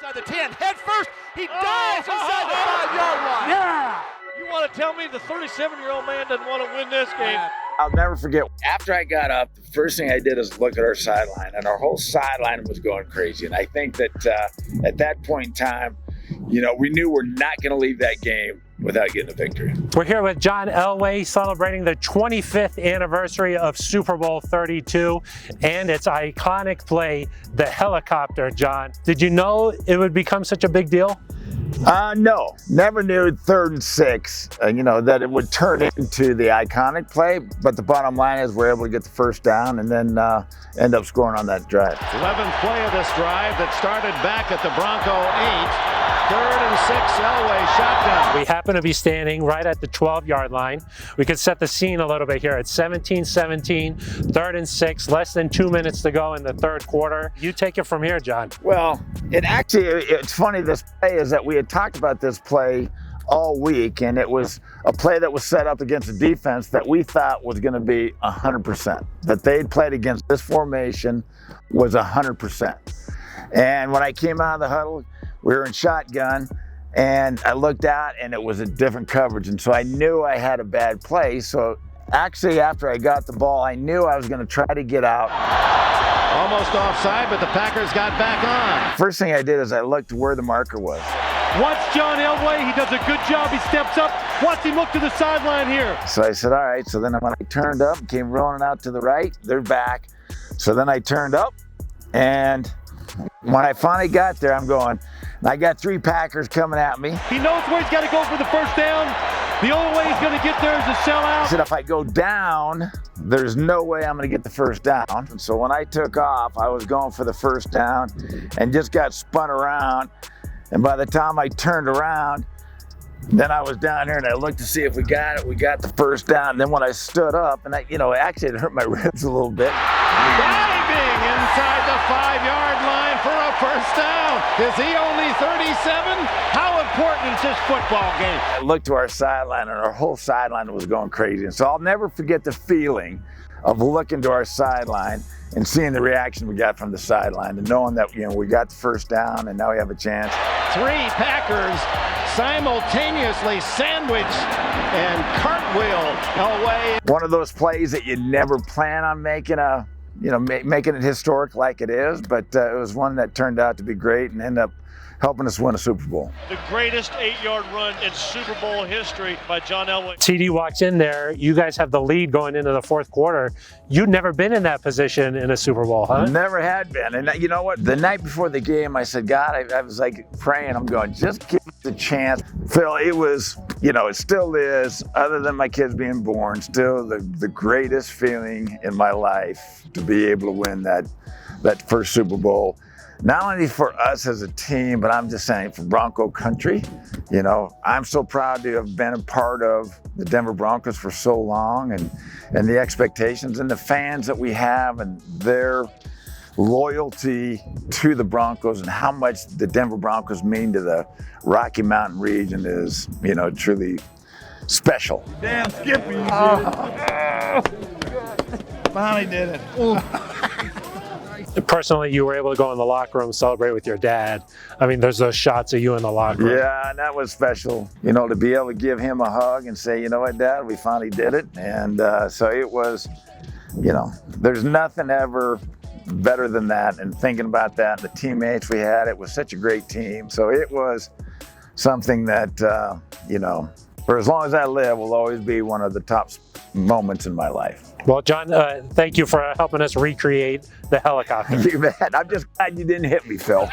inside the 10, head first, he dives inside the 5-yard line. Yeah! You want to tell me the 37-year-old man doesn't want to win this game? I'll never forget, after I got up, the first thing I did is look at our sideline, and our whole sideline was going crazy. And I think that at that point in time, we knew we're not going to leave that game without getting a victory. We're here with John Elway celebrating the 25th anniversary of Super Bowl XXXII and its iconic play, the helicopter. John, did you know it would become such a big deal? No, never knew 3rd and 6, that it would turn into the iconic play. But the bottom line is we're able to get the first down and then end up scoring on that drive. 11th play of this drive that started back at the Bronco 8. 3rd and 6, Elway shotgun. We happen to be standing right at the 12-yard line. We could set the scene a little bit here. It's 17-17, 3rd and 6, less than 2 minutes to go in the third quarter. You take it from here, John. Well, it's funny, this play is that we had talked about this play all week, and it was a play that was set up against a defense that we thought was going to be 100%. That they'd played against this formation was 100%. And when I came out of the huddle, we were in shotgun, and I looked out, and it was a different coverage, and so I knew I had a bad play. So actually, after I got the ball, I knew I was going to try to get out. Almost offside, but the Packers got back on. First thing I did is I looked where the marker was. Watch John Elway. He does a good job. He steps up. Watch him look to the sideline here. So I said, all right. So then when I turned up, came rolling out to the right, they're back. So then I turned up, and when I finally got there, I'm going, I got 3 Packers coming at me. He knows where he's got to go for the first down. The only way he's going to get there is to sell out. I said, if I go down, there's no way I'm going to get the first down. And so when I took off, I was going for the first down and just got spun around. And by the time I turned around, then I was down here and I looked to see if we got it. We got the first down. And then when I stood up, and actually it hurt my ribs a little bit. Diving inside the 5-yard line for a first down. Is he only 37? How important is this football game? I looked to our sideline, and our whole sideline was going crazy. And so I'll never forget the feeling of looking to our sideline and seeing the reaction we got from the sideline, and knowing that we got the first down and now we have a chance. 3 Packers simultaneously sandwich and cartwheel Elway. One of those plays that you never plan on making making it historic like it is, but it was one that turned out to be great and ended up helping us win a Super Bowl. The greatest 8-yard run in Super Bowl history by John Elway. TD walks in there. You guys have the lead going into the fourth quarter. You'd never been in that position in a Super Bowl, huh? Never had been. And you know what? The night before the game, I said, God, I was like praying. I'm going, just give us a chance. Phil, it was, it still is, other than my kids being born, still the greatest feeling in my life to be able to win that first Super Bowl. Not only for us as a team, but I'm just saying for Bronco country. I'm so proud to have been a part of the Denver Broncos for so long, and the expectations and the fans that we have and their loyalty to the Broncos and how much the Denver Broncos mean to the Rocky Mountain region is, truly special. Damn, Skippy, you finally did it. Personally, you were able to go in the locker room and celebrate with your dad. I mean, there's those shots of you in the locker room. Yeah, and that was special, to be able to give him a hug and say, you know what, Dad, we finally did it. And so it was, there's nothing ever better than that. And thinking about that, the teammates we had, it was such a great team. So it was something that, for as long as I live, will always be one of the top moments in my life. Well, John, thank you for helping us recreate the helicopter. You bet. I'm just glad you didn't hit me, Phil.